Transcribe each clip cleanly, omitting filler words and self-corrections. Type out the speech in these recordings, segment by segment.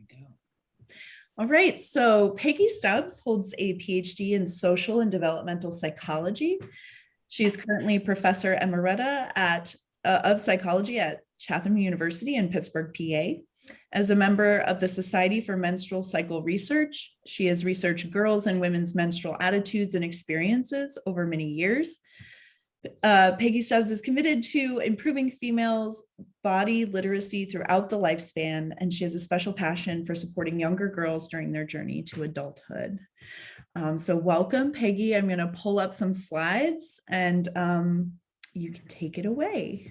we go. All right, so Peggy Stubbs holds a PhD in Social and Developmental Psychology. She is currently Professor Emerita of Psychology at Chatham University in Pittsburgh, PA. As a member of the Society for Menstrual Cycle Research, she has researched girls' and women's menstrual attitudes and experiences over many years. Peggy Stubbs is committed to improving females' body literacy throughout the lifespan, and she has a special passion for supporting younger girls during their journey to adulthood. So welcome, Peggy. I'm going to pull up some slides and you can take it away.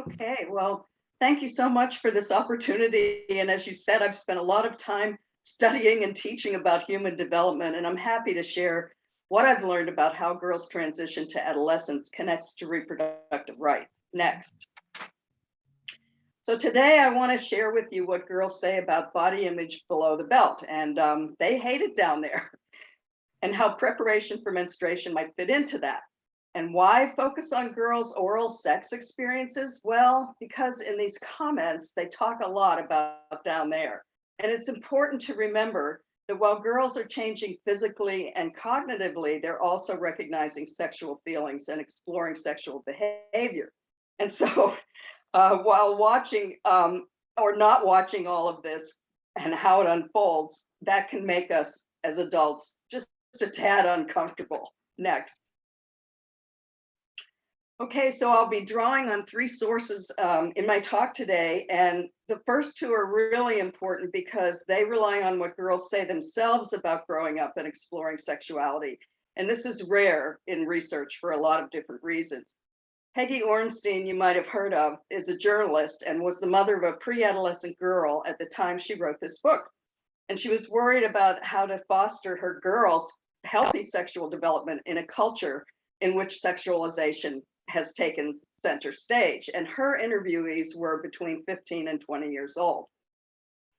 Okay, well, thank you so much for this opportunity. And as you said, I've spent a lot of time studying and teaching about human development, and I'm happy to share what I've learned about how girls transition to adolescence connects to reproductive rights. Next. So today I want to share with you what girls say about body image below the belt, and they hate it down there, and how preparation for menstruation might fit into that. And why focus on girls' oral sex experiences? Well, because in these comments, they talk a lot about down there. And it's important to remember that while girls are changing physically and cognitively, they're also recognizing sexual feelings and exploring sexual behavior. And so while watching or not watching all of this and how it unfolds, that can make us as adults just a tad uncomfortable. Next. Okay, so I'll be drawing on three sources in my talk today, and the first two are really important because they rely on what girls say themselves about growing up and exploring sexuality. And this is rare in research for a lot of different reasons. Peggy Ornstein, you might have heard of, is a journalist and was the mother of a pre-adolescent girl at the time she wrote this book. And she was worried about how to foster her girls' healthy sexual development in a culture in which sexualization has taken center stage, and her interviewees were between 15 and 20 years old.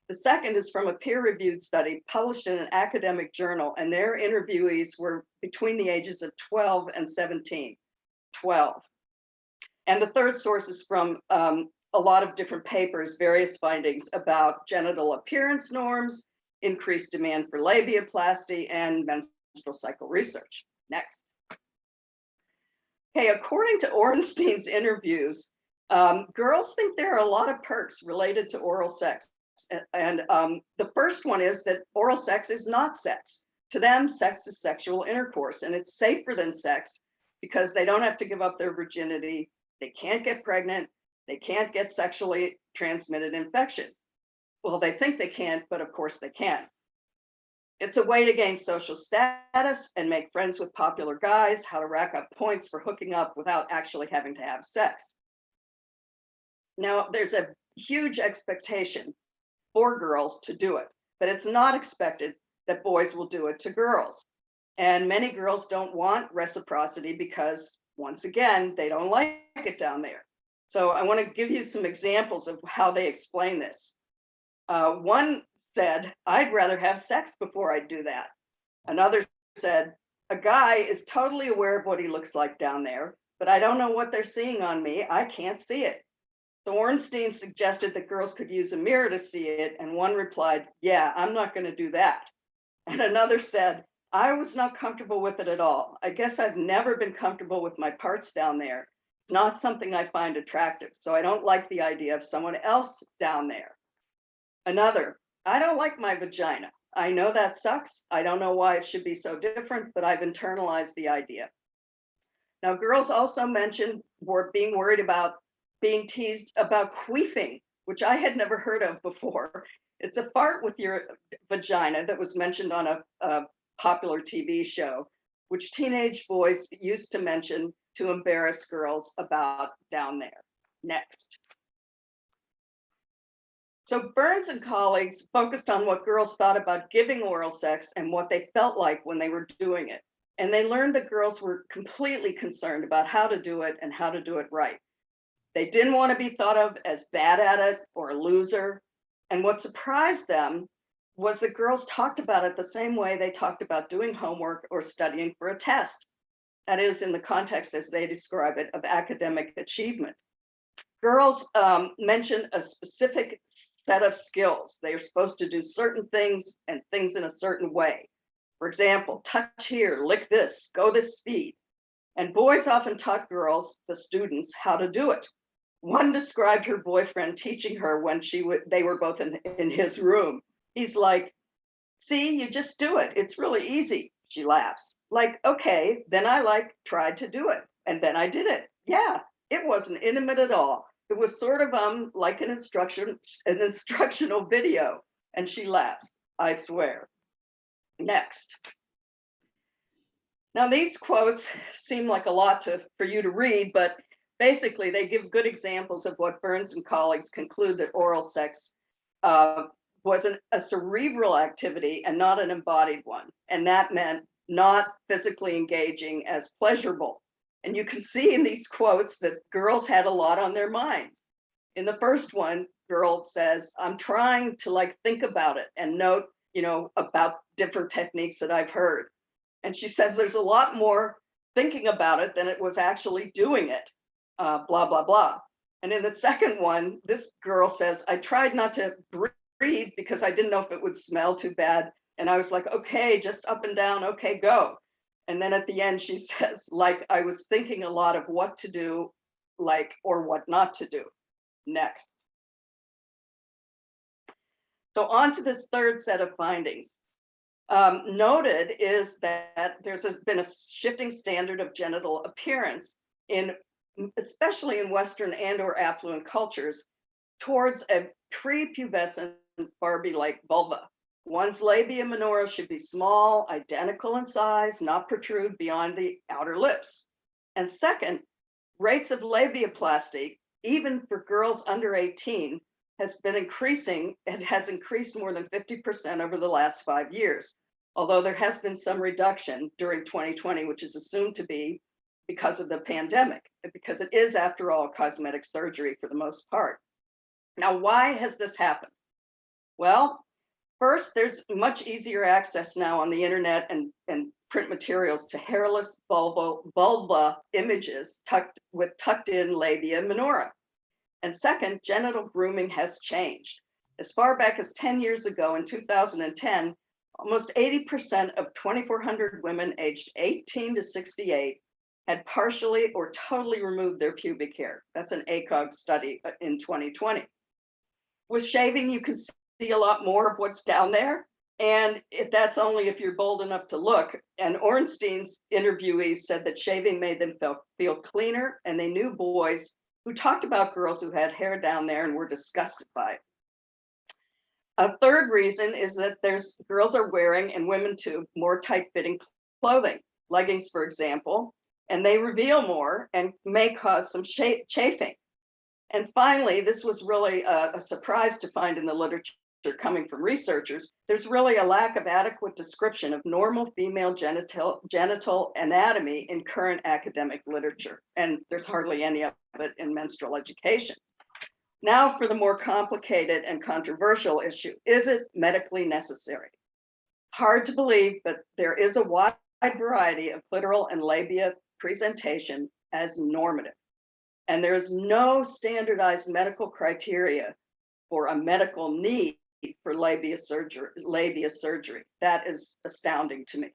The second is from a peer-reviewed study published in an academic journal, and their interviewees were between the ages of 12 and 17, 12. And the third source is from a lot of different papers, various findings about genital appearance norms, increased demand for labiaplasty, and menstrual cycle research. Next. Okay, according to Ornstein's interviews, girls think there are a lot of perks related to oral sex. And the first one is that oral sex is not sex. To them, sex is sexual intercourse, and it's safer than sex because they don't have to give up their virginity, they can't get pregnant, they can't get sexually transmitted infections. Well, they think they can't, but of course they can. It's a way to gain social status and make friends with popular guys, how to rack up points for hooking up without actually having to have sex. Now, there's a huge expectation for girls to do it, but it's not expected that boys will do it to girls. And many girls don't want reciprocity because, once again, they don't like it down there. So I want to give you some examples of how they explain this. One said, I'd rather have sex before I do that. Another said, a guy is totally aware of what he looks like down there, but I don't know what they're seeing on me. I can't see it. So Ornstein suggested that girls could use a mirror to see it, and one replied, yeah, I'm not going to do that. And another said, I was not comfortable with it at all. I guess I've never been comfortable with my parts down there. It's not something I find attractive, so I don't like the idea of someone else down there. Another, I don't like my vagina. I know that sucks. I don't know why it should be so different, but I've internalized the idea. Now, girls also mentioned being worried about being teased about queefing, which I had never heard of before. It's a fart with your vagina that was mentioned on a popular TV show, which teenage boys used to mention to embarrass girls about down there. Next. So Burns and colleagues focused on what girls thought about giving oral sex and what they felt like when they were doing it. And they learned that girls were completely concerned about how to do it and how to do it right. They didn't want to be thought of as bad at it or a loser. And what surprised them was that girls talked about it the same way they talked about doing homework or studying for a test. That is, in the context, as they describe it, of academic achievement. Girls mention a specific set of skills. They are supposed to do certain things and things in a certain way. For example, touch here, lick this, go this speed. And boys often taught girls, the students, how to do it. One described her boyfriend teaching her when they were both in his room. He's like, see, you just do it. It's really easy. She laughs. Like, okay, then I tried to do it. And then I did it. Yeah, it wasn't intimate at all. It was sort of like an instructional video. And she laughs, I swear. Next. Now, these quotes seem like a lot for you to read, but basically they give good examples of what Burns and colleagues conclude that oral sex was a cerebral activity and not an embodied one. And that meant not physically engaging as pleasurable. And you can see in these quotes that girls had a lot on their minds. In the first one, girl says, I'm trying to think about it and note, about different techniques that I've heard. And she says there's a lot more thinking about it than it was actually doing it, blah, blah, blah. And in the second one, this girl says, I tried not to breathe because I didn't know if it would smell too bad. And I was like, okay, just up and down, okay, go. And then at the end, she says, I was thinking a lot of what to do, or what not to do. Next. So on to this third set of findings. Noted is that there's been a shifting standard of genital appearance especially in Western and or affluent cultures, towards a prepubescent Barbie-like vulva. One's labia minora should be small, identical in size, not protrude beyond the outer lips. And second, rates of labiaplasty, even for girls under 18, has been increasing. It has increased more than 50% over the last 5 years, although there has been some reduction during 2020, which is assumed to be because of the pandemic, because it is, after all, cosmetic surgery for the most part. Now, why has this happened? Well, first, there's much easier access now on the internet and print materials to hairless vulva images tucked in labia minora. And second, genital grooming has changed. As far back as 10 years ago, in 2010, almost 80% of 2,400 women aged 18 to 68 had partially or totally removed their pubic hair. That's an ACOG study in 2020. With shaving, you can see a lot more of what's down there. And that's only if you're bold enough to look. And Ornstein's interviewees said that shaving made them feel cleaner, and they knew boys who talked about girls who had hair down there and were disgusted by it. A third reason is that girls are wearing, and women too, more tight-fitting clothing, leggings, for example, and they reveal more and may cause some chafing. And finally, this was really a surprise to find in the literature coming from researchers. There's really a lack of adequate description of normal female genital anatomy in current academic literature, and there's hardly any of it in menstrual education. Now for the more complicated and controversial issue, is it medically necessary? Hard to believe, but there is a wide variety of clitoral and labia presentation as normative. And there is no standardized medical criteria for a medical need for labia surgery. That is astounding to me.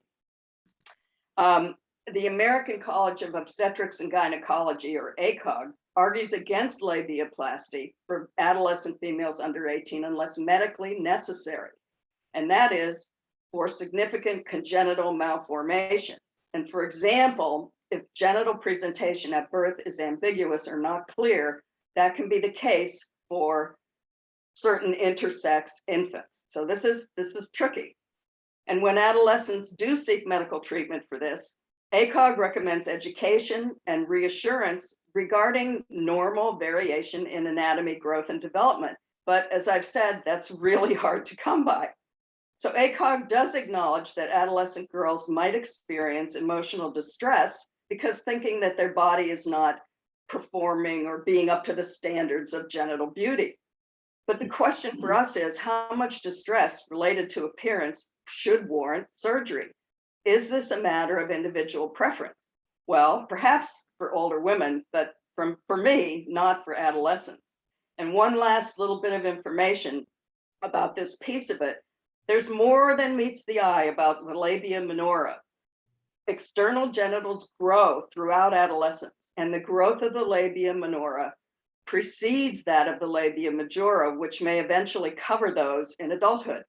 The American College of Obstetrics and Gynecology, or ACOG, argues against labiaplasty for adolescent females under 18 unless medically necessary. And that is for significant congenital malformation. And for example, if genital presentation at birth is ambiguous or not clear, that can be the case for certain intersex infants. So this is tricky. And when adolescents do seek medical treatment for this, ACOG recommends education and reassurance regarding normal variation in anatomy, growth, and development. But as I've said, that's really hard to come by. So ACOG does acknowledge that adolescent girls might experience emotional distress because thinking that their body is not performing or being up to the standards of genital beauty. But the question for us is, how much distress related to appearance should warrant surgery? Is this a matter of individual preference? Well, perhaps for older women, but for me, not for adolescents. And one last little bit of information about this piece of it. There's more than meets the eye about the labia minora. External genitals grow throughout adolescence, and the growth of the labia minora precedes that of the labia majora, which may eventually cover those in adulthood.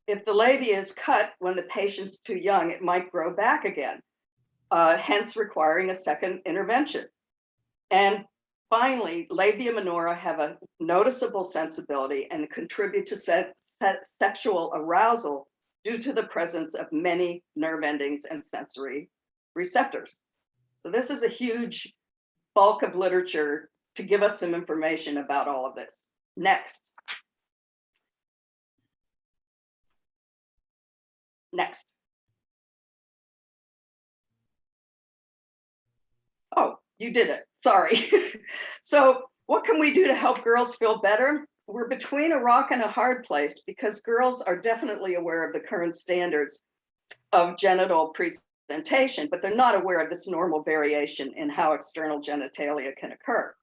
If the labia is cut when the patient's too young, it might grow back again, hence requiring a second intervention. And finally, labia minora have a noticeable sensibility and contribute to sexual arousal due to the presence of many nerve endings and sensory receptors. So this is a huge bulk of literature to give us some information about all of this. Next. Oh, you did it. Sorry. So what can we do to help girls feel better? We're between a rock and a hard place because girls are definitely aware of the current standards of genital presentation, but they're not aware of this normal variation in how external genitalia can occur.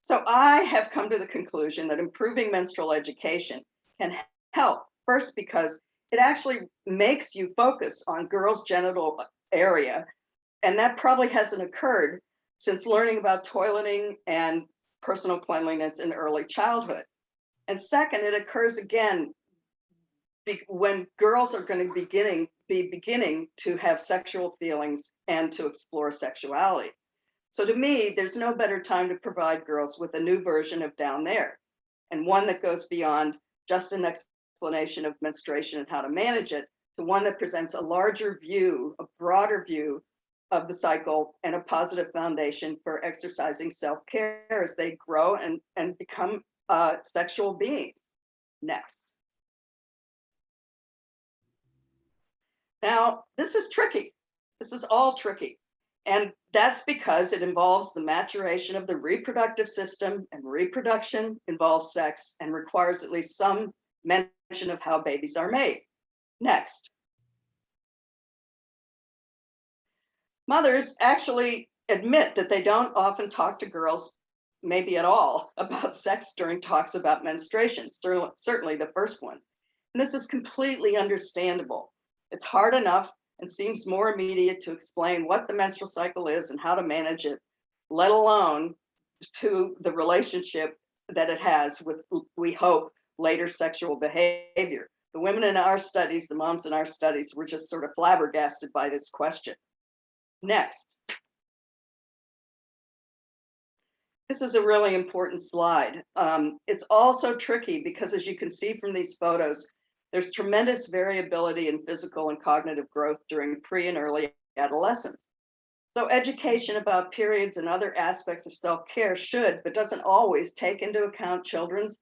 So I have come to the conclusion that improving menstrual education can help, first because it actually makes you focus on girls' genital area, and that probably hasn't occurred since learning about toileting and personal cleanliness in early childhood. And second, it occurs again when girls are going to be beginning to have sexual feelings and to explore sexuality. So to me, there's no better time to provide girls with a new version of Down There, and one that goes beyond just an explanation of menstruation and how to manage it, to one that presents a larger view, a broader view of the cycle and a positive foundation for exercising self-care as they grow and become sexual beings. Next. Now, this is tricky. This is all tricky. And that's because it involves the maturation of the reproductive system, and reproduction involves sex and requires at least some mention of how babies are made. Next. Mothers actually admit that they don't often talk to girls, maybe at all, about sex during talks about menstruation, certainly the first ones. And this is completely understandable. It's hard enough and seems more immediate to explain what the menstrual cycle is and how to manage it, let alone to the relationship that it has with, we hope, later sexual behavior. The women in our studies, the moms in our studies, were just sort of flabbergasted by this question. Next. This is a really important slide. It's also tricky because, as you can see from these photos, there's tremendous variability in physical and cognitive growth during pre and early adolescence. So education about periods and other aspects of self-care should, but doesn't always, take into account children's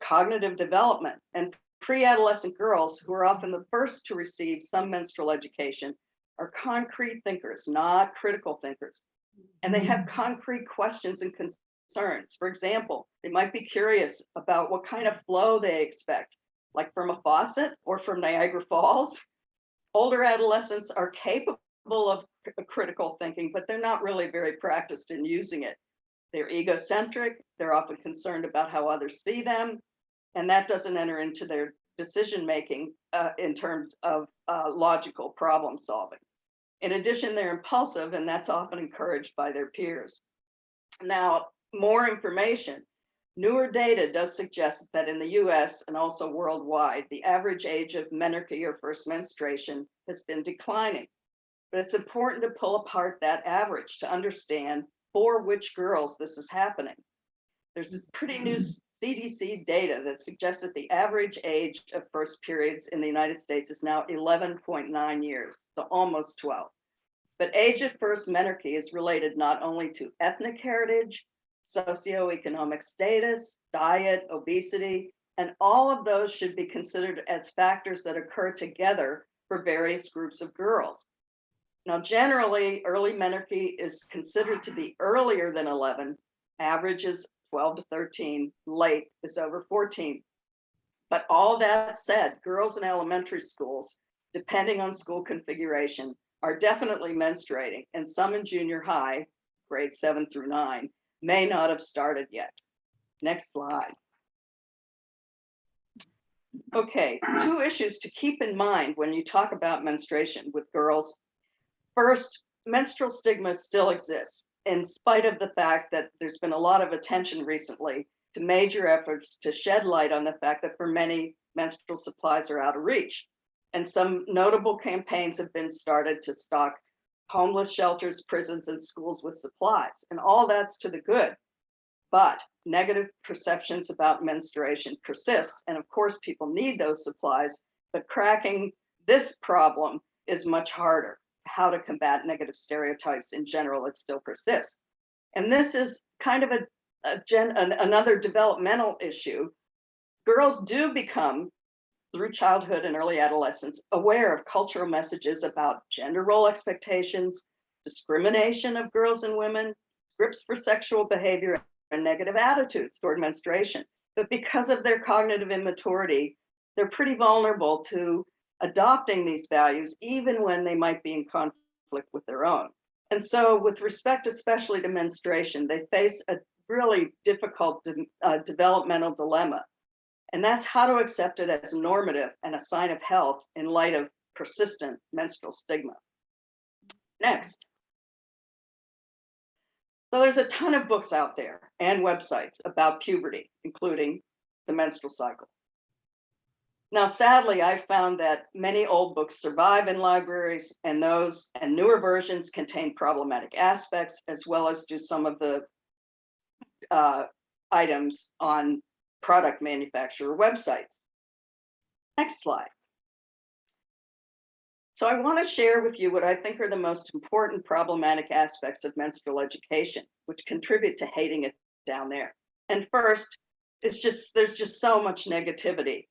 cognitive development. And pre-adolescent girls, who are often the first to receive some menstrual education, are concrete thinkers, not critical thinkers. And they have concrete questions and concerns. For example, they might be curious about what kind of flow they expect, like from a faucet or from Niagara Falls. Older adolescents are capable of critical thinking, but they're not really very practiced in using it. They're egocentric, they're often concerned about how others see them, and that doesn't enter into their decision-making in terms of logical problem solving. In addition, they're impulsive, and that's often encouraged by their peers. Now, more information. Newer data does suggest that in the US and also worldwide, the average age of menarche or first menstruation has been declining. But it's important to pull apart that average to understand for which girls this is happening. There's pretty new CDC data that suggests that the average age of first periods in the United States is now 11.9 years, so almost 12. But age of first menarche is related not only to ethnic heritage, socioeconomic status, diet, obesity, and all of those should be considered as factors that occur together for various groups of girls. Now, generally, early menarche is considered to be earlier than 11, average is 12 to 13, late is over 14. But all that said, girls in elementary schools, depending on school configuration, are definitely menstruating, and some in junior high, grades 7 through 9, may not have started yet. Next slide. Okay, 2 issues to keep in mind when you talk about menstruation with girls. First, menstrual stigma still exists, in spite of the fact that there's been a lot of attention recently to major efforts to shed light on the fact that for many, menstrual supplies are out of reach. And some notable campaigns have been started to stock homeless shelters, prisons, and schools with supplies. And all that's to the good. But negative perceptions about menstruation persist. And of course, people need those supplies, but cracking this problem is much harder. How to combat negative stereotypes in general, it still persists. And this is kind of another developmental issue. Girls do become, through childhood and early adolescence, aware of cultural messages about gender role expectations, discrimination of girls and women, scripts for sexual behavior, and negative attitudes toward menstruation. But because of their cognitive immaturity, they're pretty vulnerable to adopting these values, even when they might be in conflict with their own. And so with respect especially to menstruation, they face a really difficult developmental dilemma. And that's how to accept it as normative and a sign of health in light of persistent menstrual stigma. Next. So there's a ton of books out there and websites about puberty, including the menstrual cycle. Now, sadly, I've found that many old books survive in libraries, and those and newer versions contain problematic aspects, as well as do some of the items on product manufacturer websites. Next slide. So I want to share with you what I think are the most important problematic aspects of menstrual education, which contribute to hating it down there. And first, there's just so much negativity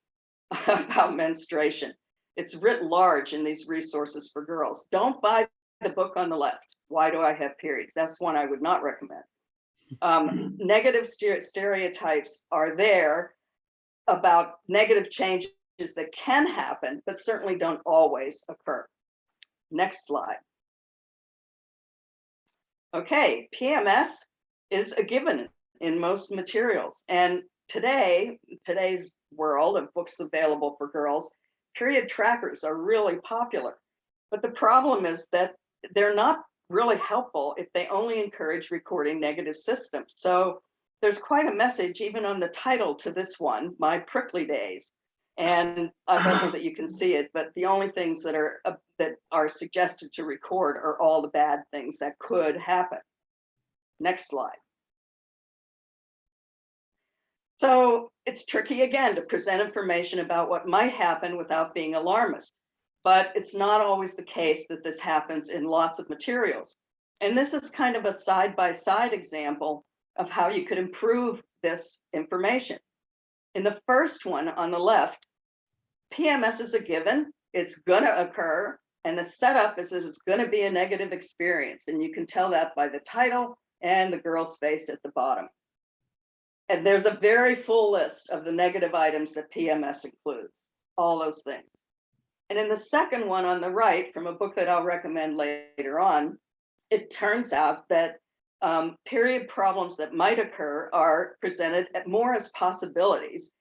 about menstruation. It's writ large in these resources for girls. Don't buy the book on the left, Why Do I Have Periods? That's one I would not recommend. Negative stereotypes are there about negative changes that can happen, but certainly don't always occur. Next slide. Okay, PMS is a given in most materials. And today's world of books available for girls, period trackers are really popular. But the problem is that they're not really helpful if they only encourage recording negative systems. So there's quite a message even on the title to this one, My Prickly Days. And I don't know that you can see it, but the only things that are suggested to record are all the bad things that could happen. Next slide. So it's tricky again to present information about what might happen without being alarmist, but it's not always the case that this happens in lots of materials. And this is kind of a side-by-side example of how you could improve this information. In the first one on the left, PMS is a given, it's gonna occur, and the setup is that it's gonna be a negative experience. And you can tell that by the title and the girl's face at the bottom. And there's a very full list of the negative items that PMS includes, all those things. And in the second one on the right, from a book that I'll recommend later on, it turns out that period problems that might occur are presented more as possibilities,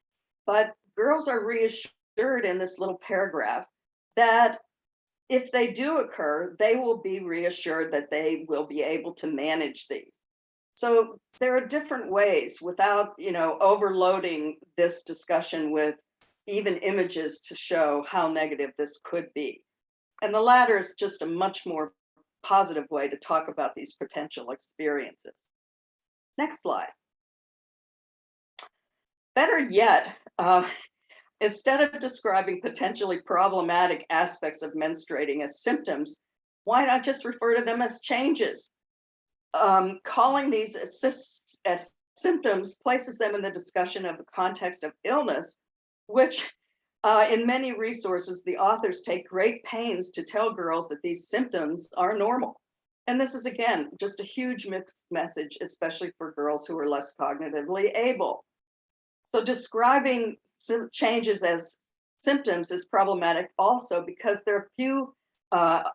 but girls are reassured in this little paragraph that if they do occur, they will be reassured that they will be able to manage these. So there are different ways without, overloading this discussion with even images to show how negative this could be. And the latter is just a much more positive way to talk about these potential experiences. Next slide. Better yet, instead of describing potentially problematic aspects of menstruating as symptoms, why not just refer to them as changes? Calling these as symptoms places them in the discussion of the context of illness, which In many resources, the authors take great pains to tell girls that these symptoms are normal. And this is, again, just a huge mixed message, especially for girls who are less cognitively able. So describing changes as symptoms is problematic also because there are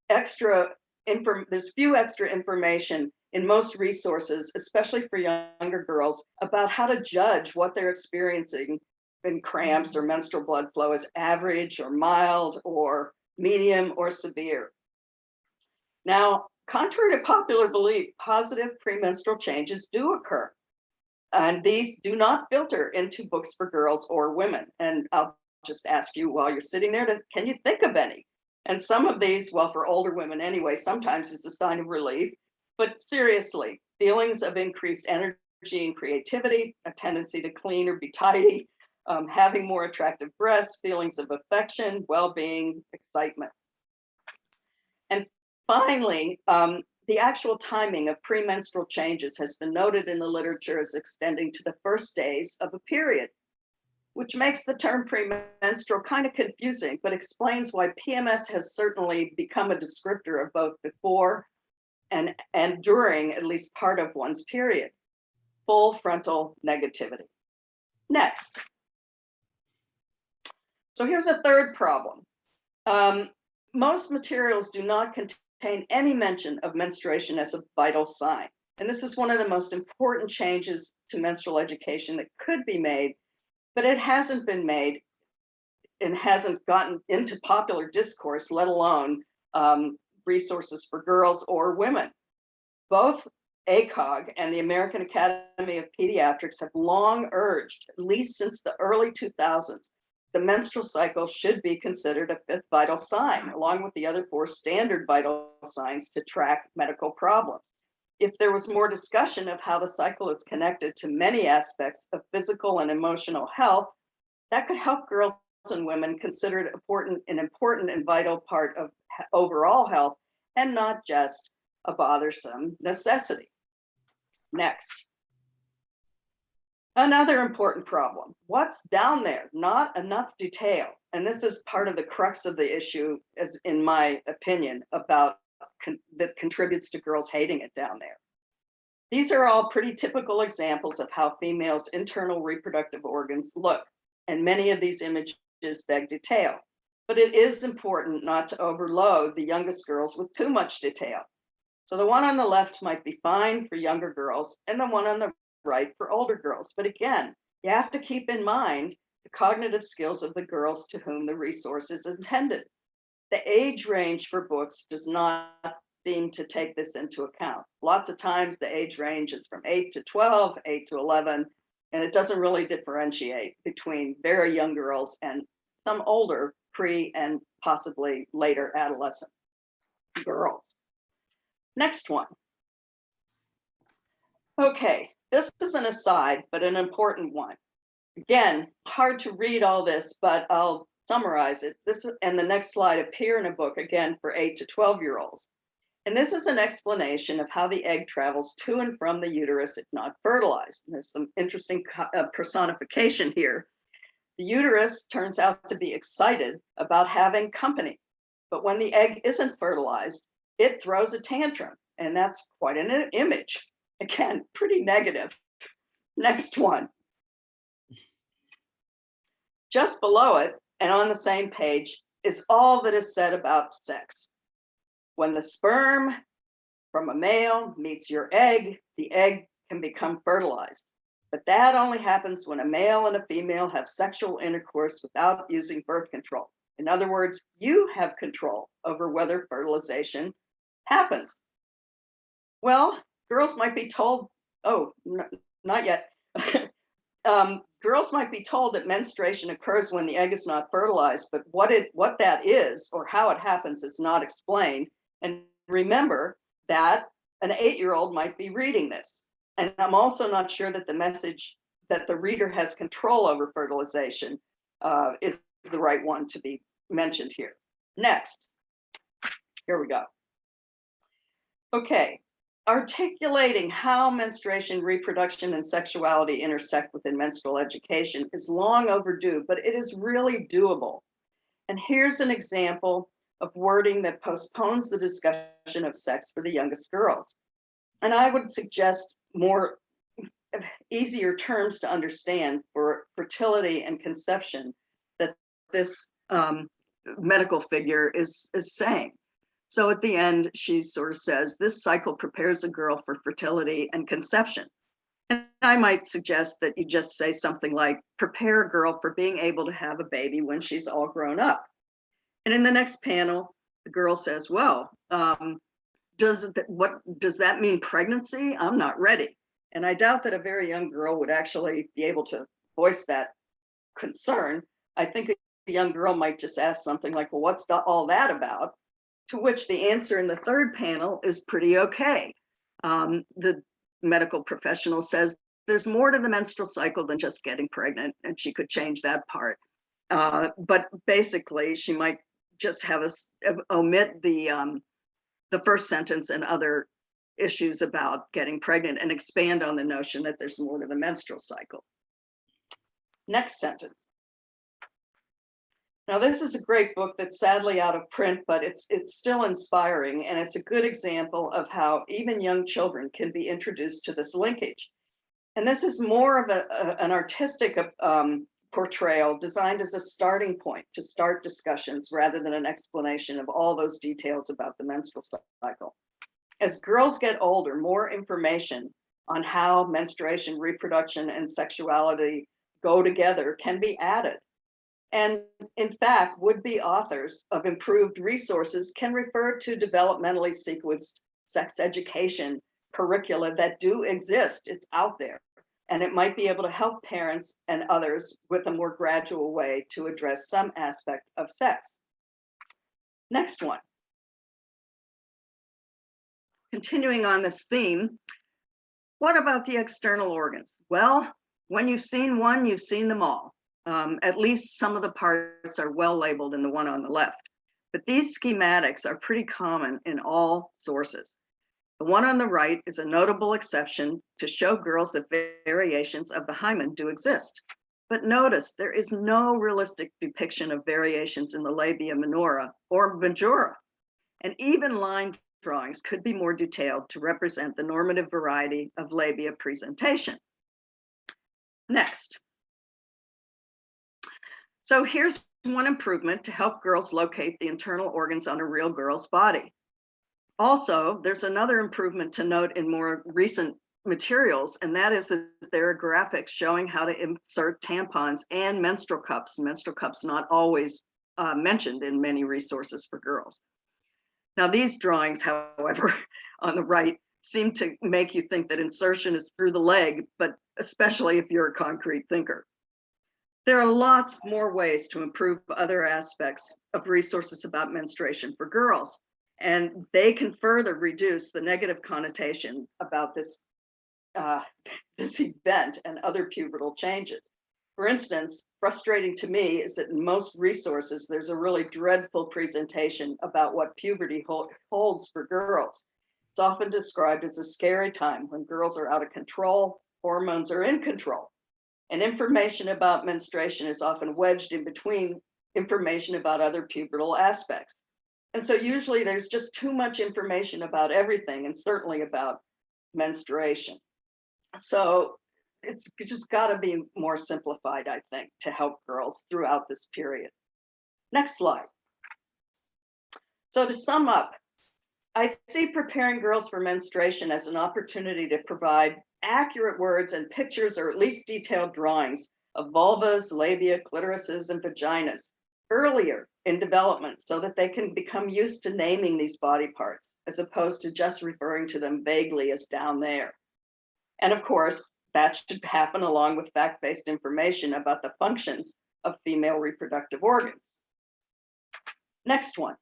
there's few extra information in most resources, especially for younger girls, about how to judge what they're experiencing in cramps or menstrual blood flow as average or mild or medium or severe. Now, contrary to popular belief, positive premenstrual changes do occur. And these do not filter into books for girls or women. And I'll just ask you while you're sitting there, can you think of any? And some of these, well, for older women anyway, sometimes it's a sign of relief. But seriously, feelings of increased energy and creativity, a tendency to clean or be tidy, having more attractive breasts, feelings of affection, well-being, excitement. And finally, the actual timing of premenstrual changes has been noted in the literature as extending to the first days of a period, which makes the term premenstrual kind of confusing, but explains why PMS has certainly become a descriptor of both before and during at least part of one's period. Full frontal negativity. Next. So here's a third problem. Most materials do not contain any mention of menstruation as a vital sign. And this is one of the most important changes to menstrual education that could be made, but it hasn't been made and hasn't gotten into popular discourse, let alone resources for girls or women. Both ACOG and the American Academy of Pediatrics have long urged, at least since the early 2000s, the menstrual cycle should be considered a fifth vital sign, along with the other four standard vital signs to track medical problems. If there was more discussion of how the cycle is connected to many aspects of physical and emotional health, that could help girls and women consider it an important and vital part of overall health and not just a bothersome necessity. Next. Another important problem, what's down there? Not enough detail. And this is part of the crux of the issue, as in my opinion, about that contributes to girls hating it down there. These are all pretty typical examples of how females' internal reproductive organs look, and many of these images beg detail. But it is important not to overload the youngest girls with too much detail. So the one on the left might be fine for younger girls, and the one on the right for older girls. But again, you have to keep in mind the cognitive skills of the girls to whom the resource is intended. The age range for books does not seem to take this into account. Lots of times the age range is from 8 to 12, 8 to 11, and it doesn't really differentiate between very young girls and some older pre and possibly later adolescent girls. Next one. Okay, this is an aside, but an important one. Again, hard to read all this, but I'll summarize it. This and the next slide appear in a book, again, for 8 to 12-year-olds. And this is an explanation of how the egg travels to and from the uterus if not fertilized. And there's some interesting personification here. The uterus turns out to be excited about having company. But when the egg isn't fertilized, it throws a tantrum. And that's quite an image. Again, pretty negative. Next one. Just below it, and on the same page, is all that is said about sex. When the sperm from a male meets your egg, the egg can become fertilized. But that only happens when a male and a female have sexual intercourse without using birth control. In other words, you have control over whether fertilization happens. Well, girls might be told, not yet. Girls might be told that menstruation occurs when the egg is not fertilized, but what that is or how it happens is not explained. And remember that an 8-year-old might be reading this. And I'm also not sure that the message that the reader has control over fertilization is the right one to be mentioned here. Next, here we go. Okay, articulating how menstruation, reproduction, and sexuality intersect within menstrual education is long overdue, but it is really doable. And here's an example of wording that postpones the discussion of sex for the youngest girls. And I would suggest more easier terms to understand for fertility and conception that this medical figure is saying. So at the end, she sort of says, this cycle prepares a girl for fertility and conception. And I might suggest that you just say something like, prepare a girl for being able to have a baby when she's all grown up. And in the next panel, the girl says, well, does that mean pregnancy? I'm not ready. And I doubt that a very young girl would actually be able to voice that concern. I think a young girl might just ask something like, well, what's all that about? To which the answer in the third panel is pretty okay. The medical professional says there's more to the menstrual cycle than just getting pregnant, and she could change that part. But basically, she might just have us omit the first sentence and other issues about getting pregnant and expand on the notion that there's more to the menstrual cycle. Next sentence. Now, this is a great book that's sadly out of print, but it's still inspiring, and it's a good example of how even young children can be introduced to this linkage. And this is more of an artistic portrayal designed as a starting point to start discussions rather than an explanation of all those details about the menstrual cycle. As girls get older, more information on how menstruation, reproduction, and sexuality go together can be added. And in fact, would-be authors of improved resources can refer to developmentally sequenced sex education curricula that do exist. It's out there. And it might be able to help parents and others with a more gradual way to address some aspect of sex. Next one. Continuing on this theme, what about the external organs? Well, when you've seen one, you've seen them all. At least some of the parts are well labeled in the one on the left. But these schematics are pretty common in all sources. The one on the right is a notable exception to show girls that variations of the hymen do exist. But notice there is no realistic depiction of variations in the labia minora or majora. And even line drawings could be more detailed to represent the normative variety of labia presentation. Next. So here's one improvement to help girls locate the internal organs on a real girl's body. Also, there's another improvement to note in more recent materials, and that is that there are graphics showing how to insert tampons and menstrual cups not always mentioned in many resources for girls. Now, these drawings, however, on the right, seem to make you think that insertion is through the leg, but especially if you're a concrete thinker. There are lots more ways to improve other aspects of resources about menstruation for girls, and they can further reduce the negative connotation about this event and other pubertal changes. For instance, frustrating to me is that in most resources, there's a really dreadful presentation about what puberty holds for girls. It's often described as a scary time when girls are out of control, hormones are in control. And information about menstruation is often wedged in between information about other pubertal aspects. And so usually there's just too much information about everything, and certainly about menstruation. So it's just got to be more simplified, I think, to help girls throughout this period. Next slide. So to sum up, I see preparing girls for menstruation as an opportunity to provide accurate words and pictures, or at least detailed drawings of vulvas, labia, clitorises, and vaginas earlier in development so that they can become used to naming these body parts as opposed to just referring to them vaguely as down there. And of course, that should happen along with fact-based information about the functions of female reproductive organs. Next one.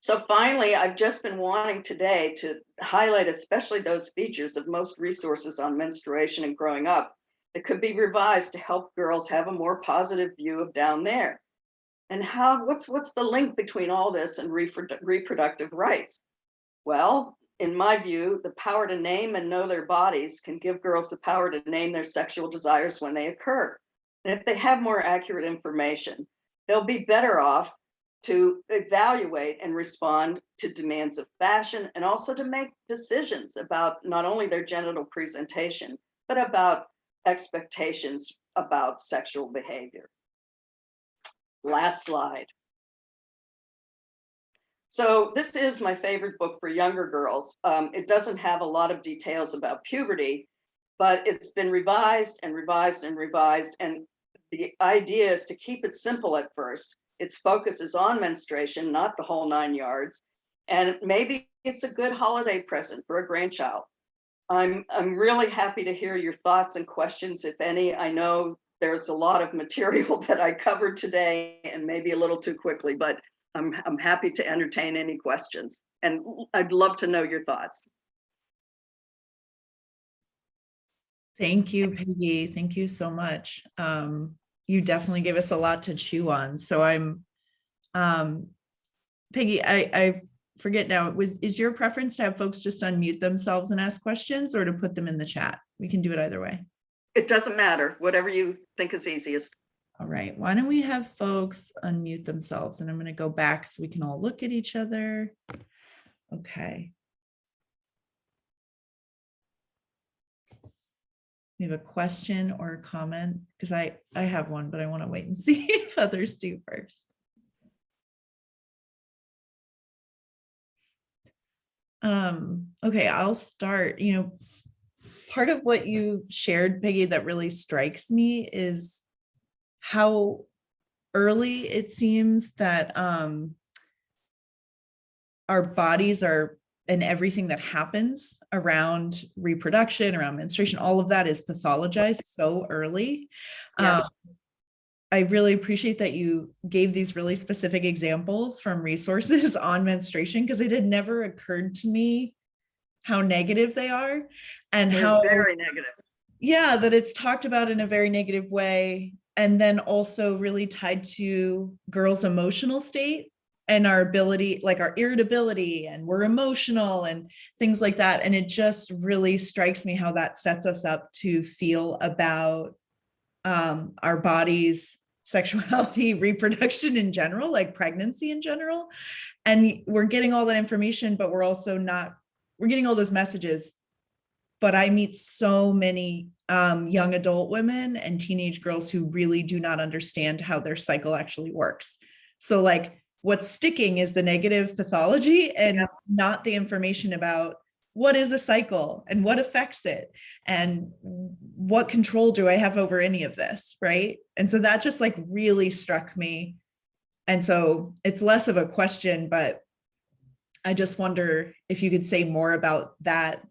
So finally, I've just been wanting today to highlight especially those features of most resources on menstruation and growing up that could be revised to help girls have a more positive view of down there. And what's the link between all this and reproductive rights? Well, in my view, the power to name and know their bodies can give girls the power to name their sexual desires when they occur. And if they have more accurate information, they'll be better off to evaluate and respond to demands of fashion, and also to make decisions about not only their genital presentation, but about expectations about sexual behavior. Last slide. So this is my favorite book for younger girls. It doesn't have a lot of details about puberty, but it's been revised and revised and revised. And the idea is to keep it simple at first. Its focus is on menstruation, not the whole 9 yards. And maybe it's a good holiday present for a grandchild. I'm really happy to hear your thoughts and questions, if any. I know there's a lot of material that I covered today, and maybe a little too quickly, but I'm happy to entertain any questions, and I'd love to know your thoughts. Thank you, Peggy. Thank you so much. You definitely gave us a lot to chew on. So Peggy, I forget now, is your preference to have folks just unmute themselves and ask questions, or to put them in the chat? We can do it either way. It doesn't matter, whatever you think is easiest. All right, why don't we have folks unmute themselves, and I'm going to go back so we can all look at each other. Okay. We have a question or a comment, because I have one, but I want to wait and see if others do first. Okay, I'll start. Part of what you shared, Peggy, that really strikes me is how early it seems that our bodies are, and everything that happens around reproduction, around menstruation, all of that is pathologized so early. Yeah. I really appreciate that you gave these really specific examples from resources on menstruation, because it had never occurred to me how negative they are, and They're how very negative. Yeah, that it's talked about in a very negative way, and then also really tied to girls' emotional state and our ability, like our irritability, and we're emotional and things like that. And it just really strikes me how that sets us up to feel about our bodies, sexuality, reproduction in general, like pregnancy in general. And we're getting all that information, but we're also not, we're getting all those messages. But I meet so many young adult women and teenage girls who really do not understand how their cycle actually works. So like what's sticking is the negative pathology, and not the information about what is a cycle and what affects it and what control do I have over any of this, right? And so that just like really struck me. And so it's less of a question, but I just wonder if you could say more about that,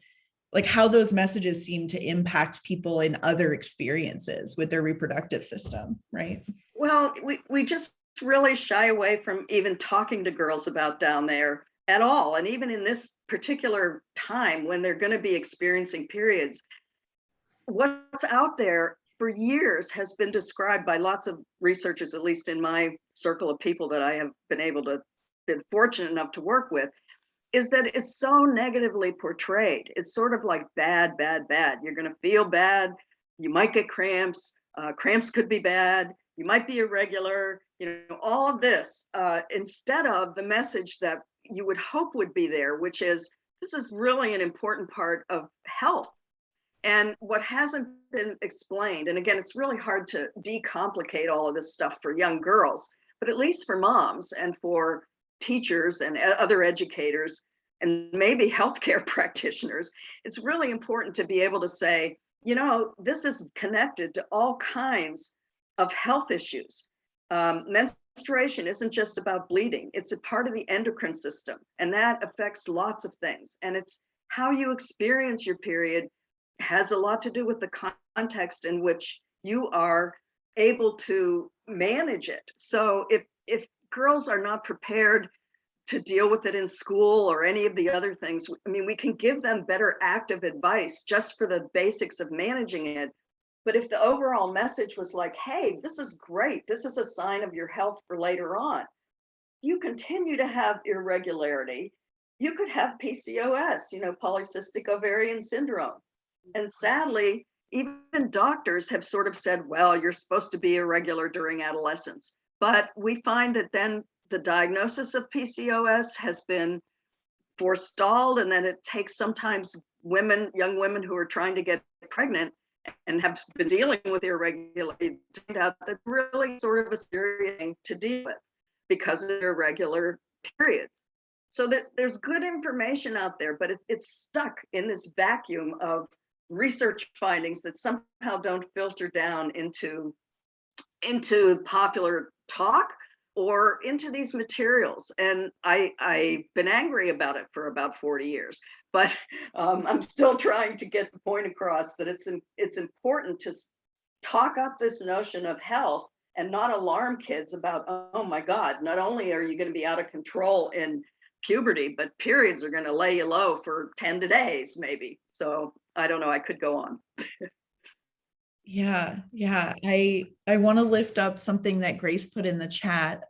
like how those messages seem to impact people in other experiences with their reproductive system, right? Well, we just really shy away from even talking to girls about down there at all. And even in this particular time when they're going to be experiencing periods, what's out there for years has been described by lots of researchers, at least in my circle of people that I have been fortunate enough to work with, is that it's so negatively portrayed. It's sort of like bad, bad, bad. You're going to feel bad. You might get cramps. Cramps could be bad. You might be irregular. All of this, instead of the message that you would hope would be there, which is this is really an important part of health. And what hasn't been explained, and again, it's really hard to decomplicate all of this stuff for young girls, but at least for moms and for teachers and other educators and maybe healthcare practitioners, it's really important to be able to say, this is connected to all kinds of health issues. Menstruation isn't just about bleeding. It's a part of the endocrine system, and that affects lots of things. And it's how you experience your period has a lot to do with the context in which you are able to manage it. So if girls are not prepared to deal with it in school or any of the other things, we can give them better active advice just for the basics of managing it. But if the overall message was like, hey, this is great, this is a sign of your health for later on, you continue to have irregularity, you could have PCOS, polycystic ovarian syndrome. And sadly, even doctors have sort of said, well, you're supposed to be irregular during adolescence. But we find that then the diagnosis of PCOS has been forestalled, and then it takes sometimes young women who are trying to get pregnant and have been dealing with irregularity, turned out that really sort of a serious thing to deal with because of irregular periods. So that there's good information out there, but it's stuck in this vacuum of research findings that somehow don't filter down into popular talk or into these materials. And I've been angry about it for about 40 years, but I'm still trying to get the point across that it's important to talk up this notion of health and not alarm kids about, oh my God, not only are you going to be out of control in puberty, but periods are going to lay you low for 10 days, maybe. So I don't know, I could go on. Yeah. I want to lift up something that Grace put in the chat.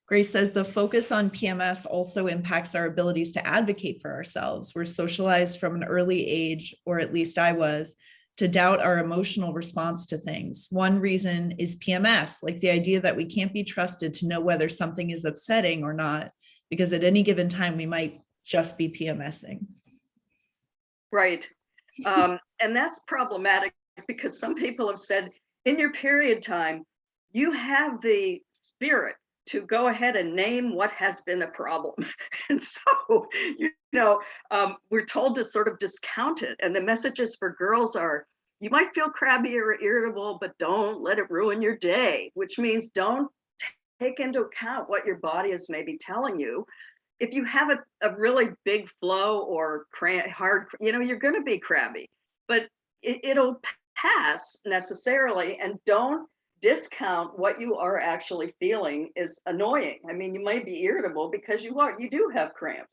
Grace says the focus on PMS also impacts our abilities to advocate for ourselves. We're socialized from an early age, or at least I was, to doubt our emotional response to things. One reason is PMS, like the idea that we can't be trusted to know whether something is upsetting or not, because at any given time we might just be PMSing. Right. And that's problematic because some people have said in your period time, you have the spirit to go ahead and name what has been a problem. And so, we're told to sort of discount it. And the messages for girls are, you might feel crabby or irritable, but don't let it ruin your day, which means don't take into account what your body is maybe telling you. If you have a really big flow or hard, you're going to be crabby, but it'll pass necessarily. And don't discount what you are actually feeling is annoying. I mean, you might be irritable because you do have cramps.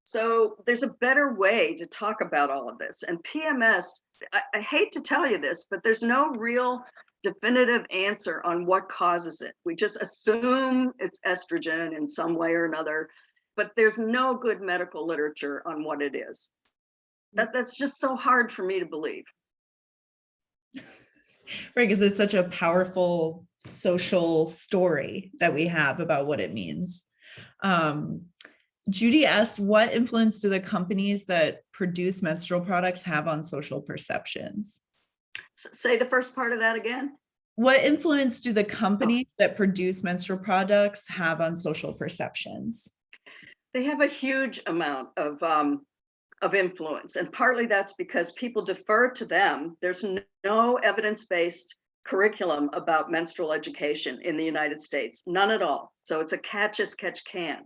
So there's a better way to talk about all of this. And PMS, I hate to tell you this, but there's no real definitive answer on what causes it. We just assume it's estrogen in some way or another, but there's no good medical literature on what it is. That's just so hard for me to believe. Right, because it's such a powerful social story that we have about what it means. Judy asked, what influence do the companies that produce menstrual products have on social perceptions? Say the first part of that again. What influence do the companies that produce menstrual products have on social perceptions? They have a huge amount of influence, and partly that's because people defer to them. There's no evidence-based curriculum about menstrual education in the United States, none at all. So it's a catch as catch can.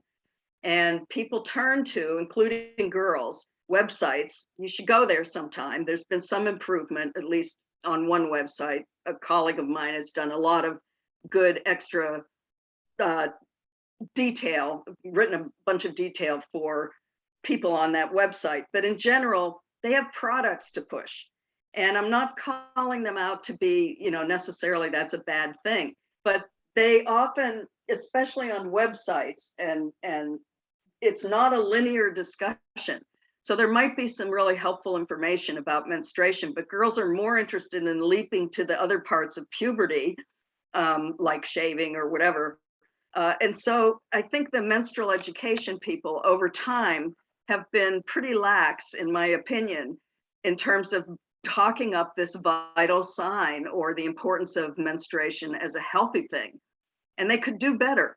And people turn to, including girls, websites. You should go there sometime. There's been some improvement, at least on one website. A colleague of mine has done a lot of good extra detail, written a bunch of detail for people on that website. But in general, they have products to push. And I'm not calling them out to be, necessarily that's a bad thing. But they often, especially on websites, and it's not a linear discussion. So there might be some really helpful information about menstruation, but girls are more interested in leaping to the other parts of puberty, like shaving or whatever. And so I think the menstrual education people over time have been pretty lax, in my opinion, in terms of talking up this vital sign or the importance of menstruation as a healthy thing. And they could do better.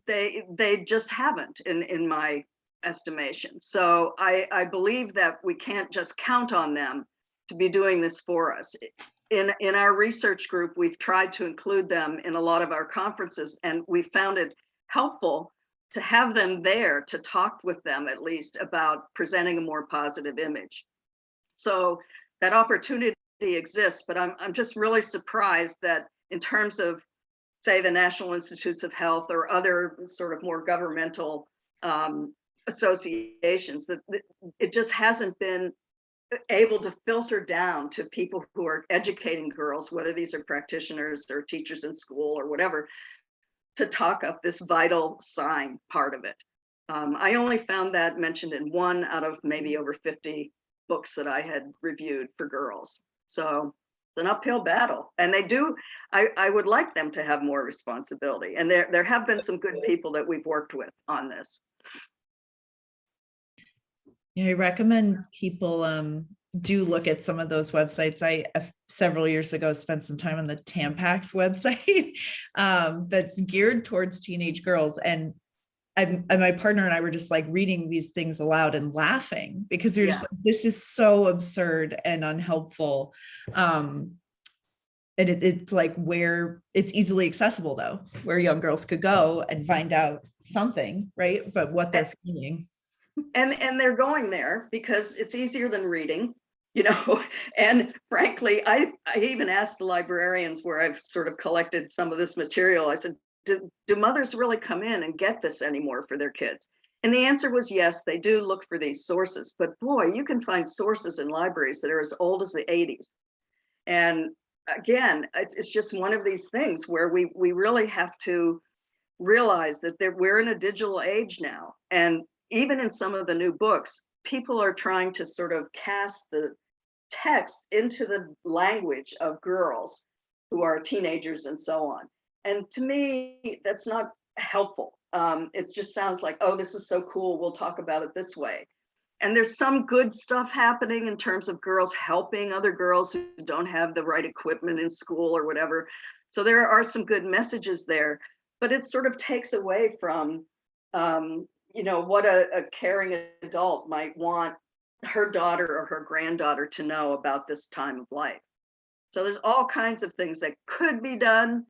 They just haven't, in my estimation. So I believe that we can't just count on them to be doing this for us. In our research group, we've tried to include them in a lot of our conferences, and we found it helpful to have them there to talk with them at least about presenting a more positive image. So that opportunity exists, but I'm just really surprised that in terms of, say, the National Institutes of Health or other sort of more governmental associations, that it just hasn't been able to filter down to people who are educating girls, whether these are practitioners or teachers in school or whatever, to talk up this vital sign part of it. I only found that mentioned in one out of maybe over 50 books that I had reviewed for girls. So it's an uphill battle. And they do, I would like them to have more responsibility. And there have been some good people that we've worked with on this. Yeah, I recommend people do look at some of those websites. I several years ago spent some time on the Tampax website that's geared towards teenage girls, and my partner and I were just like reading these things aloud and laughing because you're just like, this is so absurd and unhelpful. And it's like where it's easily accessible though, where young girls could go and find out something, right? But what they're feeling. And they're going there because it's easier than reading, you know. And frankly, I even asked the librarians where I've sort of collected some of this material. I said, do mothers really come in and get this anymore for their kids? And the answer was yes, they do look for these sources. But boy, you can find sources in libraries that are as old as the 80s. And again, it's just one of these things where we really have to realize that we're in a digital age now. And even in some of the new books, people are trying to sort of cast the text into the language of girls who are teenagers and so on. And to me, that's not helpful. It just sounds like, oh, this is so cool, we'll talk about it this way. And there's some good stuff happening in terms of girls helping other girls who don't have the right equipment in school or whatever. So there are some good messages there, but it sort of takes away from, you know, what a caring adult might want her daughter or her granddaughter to know about this time of life. So there's all kinds of things that could be done.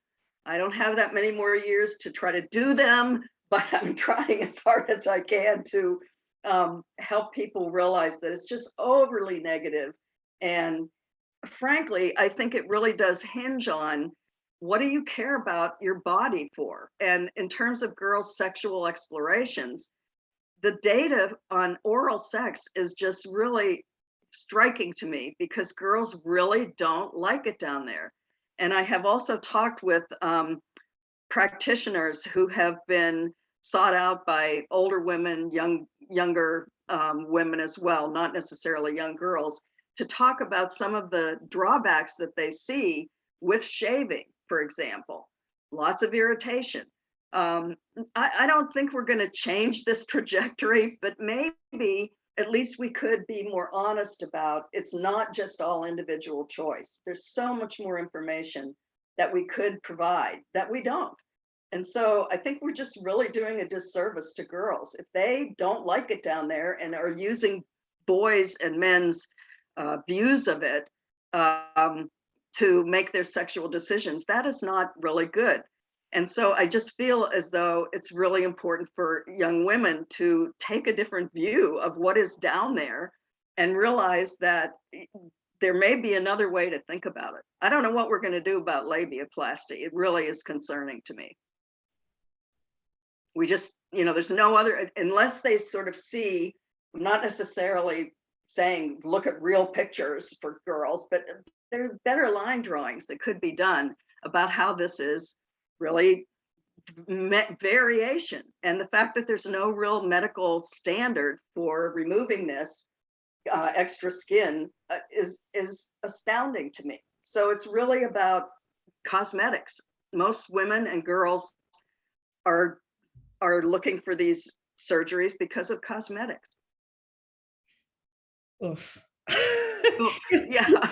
I don't have that many more years to try to do them, but I'm trying as hard as I can to help people realize that it's just overly negative. And frankly, I think it really does hinge on what do you care about your body for? And in terms of girls' sexual explorations, the data on oral sex is just really striking to me because girls really don't like it down there. And I have also talked with practitioners who have been sought out by older women, younger women as well, not necessarily young girls, to talk about some of the drawbacks that they see with shaving, for example. Lots of irritation. I don't think we're going to change this trajectory, but maybe at least we could be more honest about it's not just all individual choice. There's so much more information that we could provide that we don't. And so I think we're just really doing a disservice to girls. If they don't like it down there and are using boys and men's views of it to make their sexual decisions, that is not really good. And so I just feel as though it's really important for young women to take a different view of what is down there and realize that there may be another way to think about it. I don't know what we're going to do about labiaplasty. It really is concerning to me. We just, you know, there's no other, unless they sort of see, not necessarily saying, look at real pictures for girls, but there are better line drawings that could be done about how this is really variation. And the fact that there's no real medical standard for removing this extra skin is astounding to me. So it's really about cosmetics. Most women and girls are looking for these surgeries because of cosmetics. Oof. Yeah.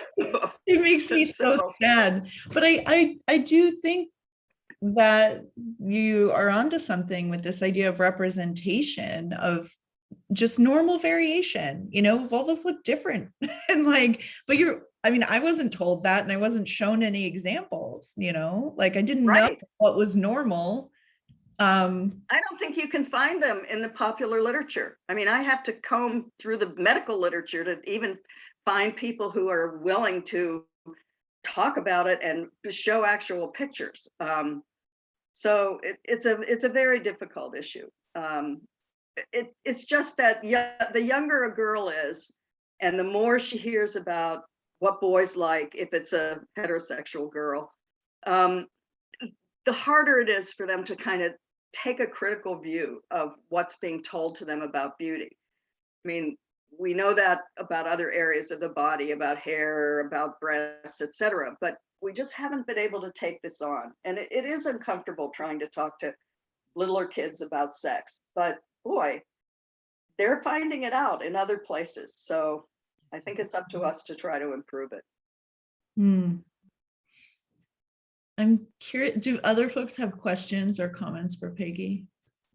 It makes me so sad. But I do think that you are onto something with this idea of representation of just normal variation. You know, vulvas look different. And like, but I mean, I wasn't told that and I wasn't shown any examples, you know, like I didn't know what was normal. I don't think you can find them in the popular literature. I mean, I have to comb through the medical literature to even find people who are willing to talk about it and to show actual pictures. So it's a very difficult issue. It's just that the younger a girl is, and the more she hears about what boys like, if it's a heterosexual girl, the harder it is for them to kind of take a critical view of what's being told to them about beauty. I mean, we know that about other areas of the body, about hair, about breasts, etc. But we just haven't been able to take this on. And it is uncomfortable trying to talk to littler kids about sex. But boy, they're finding it out in other places. So I think it's up to us to try to improve it. Hmm. I'm curious, do other folks have questions or comments for Peggy?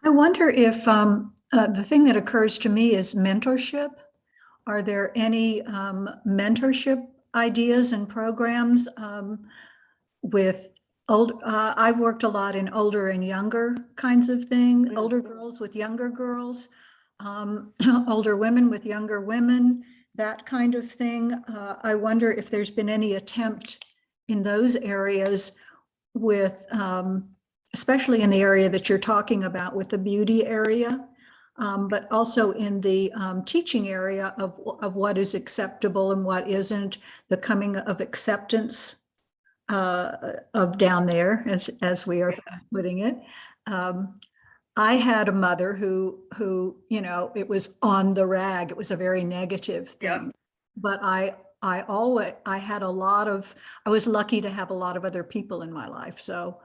I wonder if the thing that occurs to me is mentorship. Are there any mentorship ideas and programs with old? I've worked a lot in older and younger kinds of thing, older girls with younger girls, older women with younger women, that kind of thing. I wonder if there's been any attempt in those areas with, especially in the area that you're talking about with the beauty area, but also in the teaching area of what I and what isn't, the coming of acceptance of down there, as we are putting it. I had a mother who, you know, it was on the rag. It was a very negative thing. Yeah. But I had a lot of, I was lucky to have a lot of other people in my life. So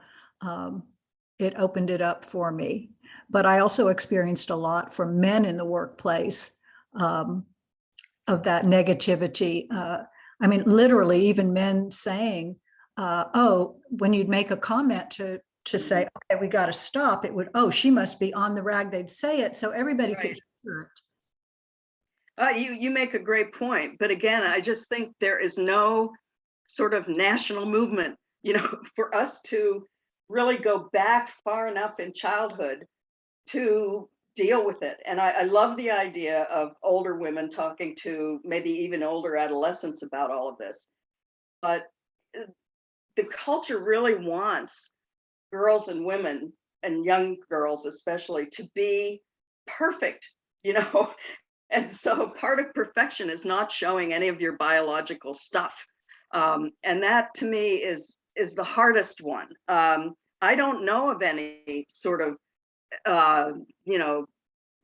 it opened it up for me. But I also experienced a lot from men in the workplace of that negativity. I mean, literally even men saying, oh, when you'd make a comment to say, okay, we got to stop, it would, oh, she must be on the rag. They'd say it so everybody could hear it. You make a great point. But again, I just think there is no sort of national movement, you know, for us to really go back far enough in childhood to deal with it. And I love the idea of older women talking to maybe even older adolescents about all of this. But the culture really wants girls and women, and young girls especially, to be perfect, you know. And so part of perfection is not showing any of your biological stuff. And that to me is the hardest one. I don't know of any sort of, you know,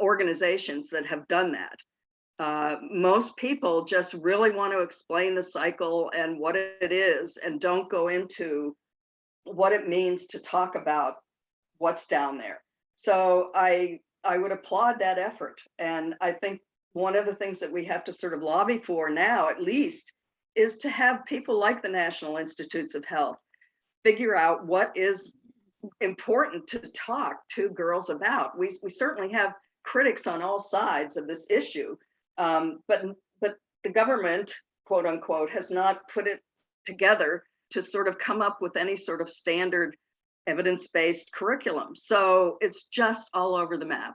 organizations that have done that. Most people just really want to explain the cycle and what it is, and don't go into what it means to talk about what's down there. So I would applaud that effort. And I think one of the things that we have to sort of lobby for now, at least, is to have people like the National Institutes of Health figure out what is important to talk to girls about. We certainly have critics on all sides of this issue, but the government, quote unquote, has not put it together to sort of come up with any sort of standard evidence-based curriculum. So it's just all over the map.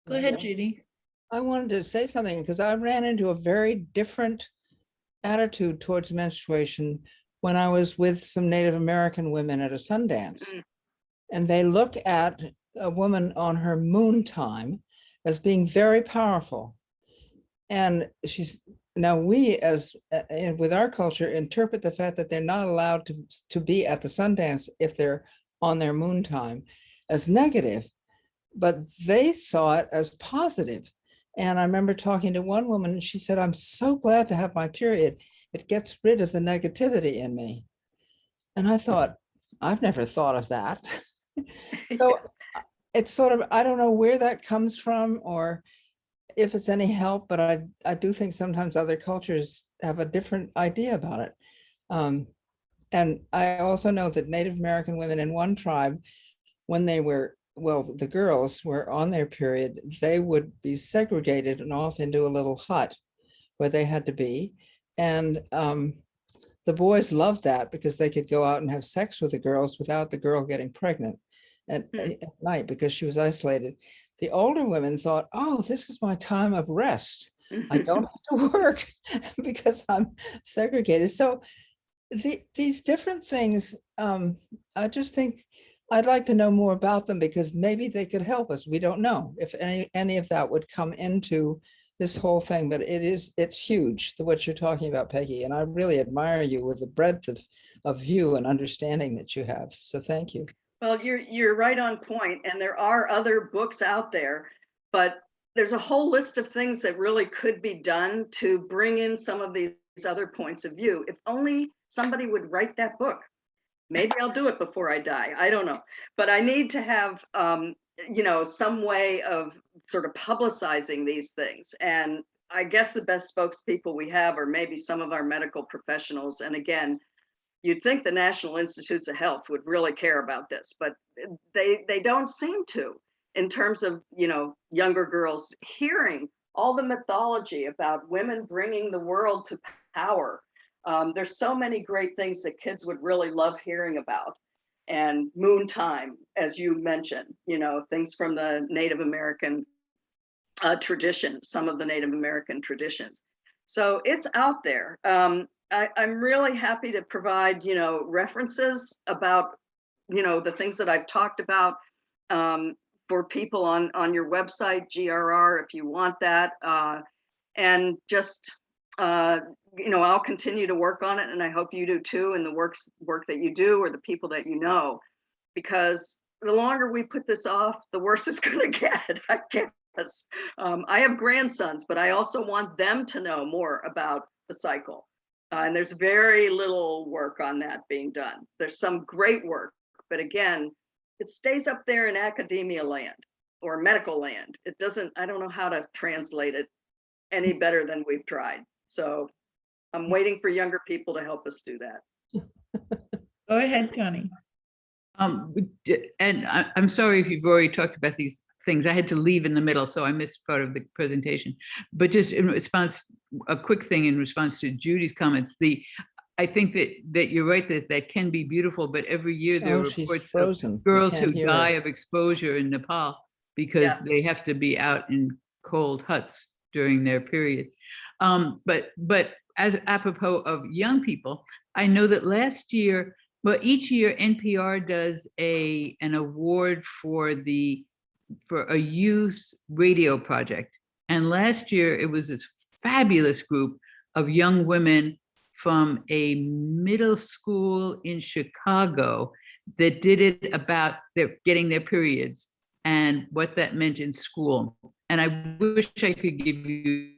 Go ahead, Judy. I wanted to say something because I ran into a very different attitude towards menstruation when I was with some Native American women at a Sundance. And they look at a woman on her moon time as being very powerful. And now we, as with our culture, interpret the fact that they're not allowed to be at the Sundance if they're on their moon time as negative, but they saw it as positive. And I remember talking to one woman, and she said, I'm so glad to have my period. It gets rid of the negativity in me. And I thought, I've never thought of that. So it's sort of, I don't know where that comes from or if it's any help, but I do think sometimes other cultures have a different idea about it. And I also know that Native American women in one tribe, when they were, well, the girls were on their period, they would be segregated and off into a little hut where they had to be. And the boys loved that because they could go out and have sex with the girls without the girl getting pregnant at night because she was isolated. The older women thought, oh, this is my time of rest. I don't have to work because I'm segregated. So these different things, I just think I'd like to know more about them because maybe they could help us. We don't know if any of that would come into this whole thing, but it's huge, what you're talking about, Peggy. And I really admire you with the breadth of view and understanding that you have. So thank you. Well, you're right on point, and there are other books out there, but there's a whole list of things that really could be done to bring in some of these other points of view. If only somebody would write that book. Maybe I'll do it before I die. I don't know, but I need to have some way of sort of publicizing these things. And I guess the best spokespeople we have are maybe some of our medical professionals. And again, you'd think the National Institutes of Health would really care about this, but they don't seem to, in terms of, younger girls hearing all the mythology about women bringing the world to power. There's so many great things that kids would really love hearing about. And moon time, as you mentioned, things from the Native American tradition, some of the Native American traditions. So it's out there. I'm really happy to provide, references about, the things that I've talked about for people on your website, GRR, if you want that. And just, I'll continue to work on it, and I hope you do too, in the work that you do, or the people that you know, because the longer we put this off, the worse it's going to get, I guess. I have grandsons, but I also want them to know more about the cycle. And there's very little work on that being done. There's some great work, but again, it stays up there in academia land or medical land. It doesn't, I don't know how to translate it any better than we've tried. So I'm waiting for younger people to help us do that. Go ahead, Connie. And I'm sorry if you've already talked about these things. I had to leave in the middle, so I missed part of the presentation. But just in response, a quick thing in response to Judy's comments, I think that you're right, that can be beautiful, but every year there are reports of girls who die of exposure in Nepal because they have to be out in cold huts during their period. But as apropos of young people, I know that last year, each year NPR does an award for a youth radio project. And last year it was this fabulous group of young women from a middle school in Chicago that did it about getting their periods and what that meant in school. And I wish I could give you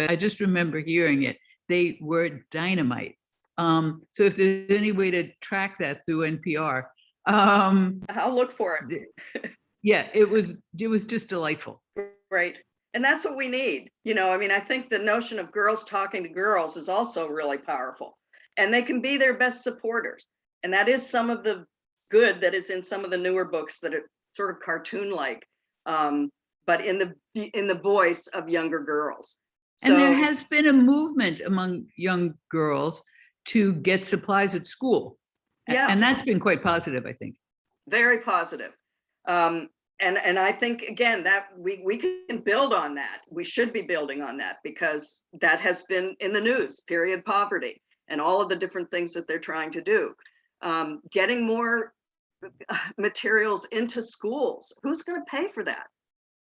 I just remember hearing it. They were dynamite. So if there's any way to track that through NPR. I'll look for it. Yeah, it was just delightful. Right. And that's what we need. I think the notion of girls talking to girls is also really powerful, and they can be their best supporters. And that is some of the good that is in some of the newer books that are sort of cartoon-like, but in the voice of younger girls. And there has been a movement among young girls to get supplies at school. Yeah. And that's been quite positive, I think. Very positive. And I think, again, that we can build on that. We should be building on that, because that has been in the news, period poverty, and all of the different things that they're trying to do. Getting more materials into schools. Who's going to pay for that?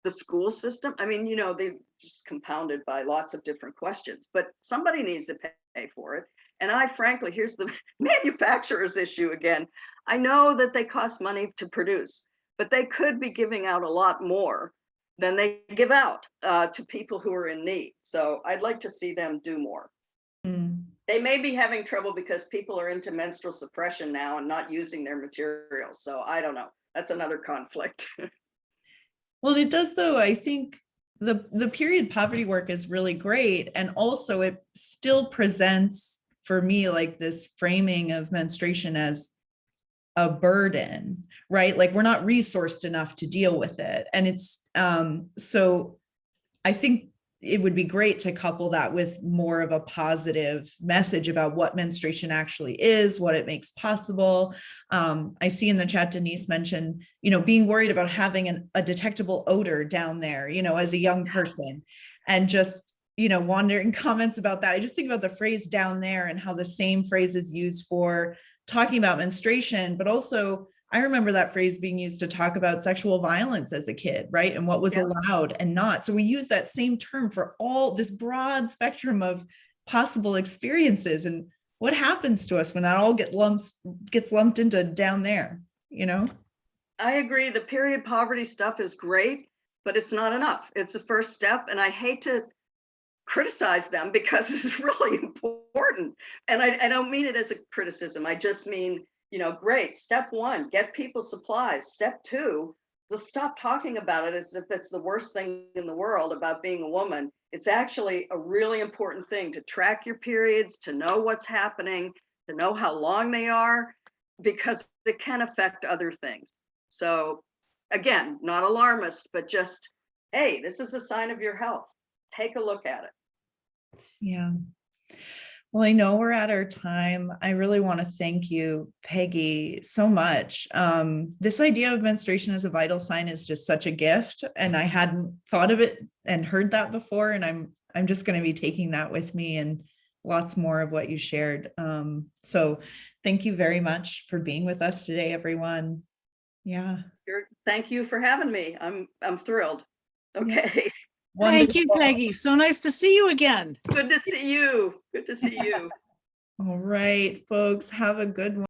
The school system? They're just compounded by lots of different questions, but somebody needs to pay for it. And frankly, here's the manufacturer's issue again. I know that they cost money to produce, but they could be giving out a lot more than they give out to people who are in need. So I'd like to see them do more. Mm. They may be having trouble because people are into menstrual suppression now and not using their materials. So I don't know. That's another conflict. Well, it does, though. I think the period poverty work is really great. And also it still presents for me like this framing of menstruation as a burden, right? Like we're not resourced enough to deal with it. And it's, so I think it would be great to couple that with more of a positive message about what menstruation actually is, what it makes possible. I see in the chat, Denise mentioned, being worried about having a detectable odor down there, as a young person, and just, wondering comments about that. I just think about the phrase down there and how the same phrase is used for talking about menstruation, but also I remember that phrase being used to talk about sexual violence as a kid, right? And what was allowed and not. So we use that same term for all this broad spectrum of possible experiences. And what happens to us when that all gets lumped into down there, I agree. The period poverty stuff is great, but it's not enough. It's the first step. And I hate to criticize them because it's really important. And I don't mean it as a criticism. I just mean, great. Step one, get people supplies. Step two, just stop talking about it as if it's the worst thing in the world about being a woman. It's actually a really important thing to track your periods, to know what's happening, to know how long they are, because it can affect other things. So again, not alarmist, but just, hey, this is a sign of your health. Take a look at it. Yeah. Well, I know we're at our time. I really want to thank you, Peggy, so much. This idea of menstruation as a vital sign is just such a gift, and I hadn't thought of it and heard that before. And I'm just going to be taking that with me and lots more of what you shared. So thank you very much for being with us today, everyone. Yeah. Thank you for having me. I'm thrilled. Okay. Thank you, Wonderful. Peggy. So nice to see you again. Good to see you. Good to see you. All right, folks, have a good one.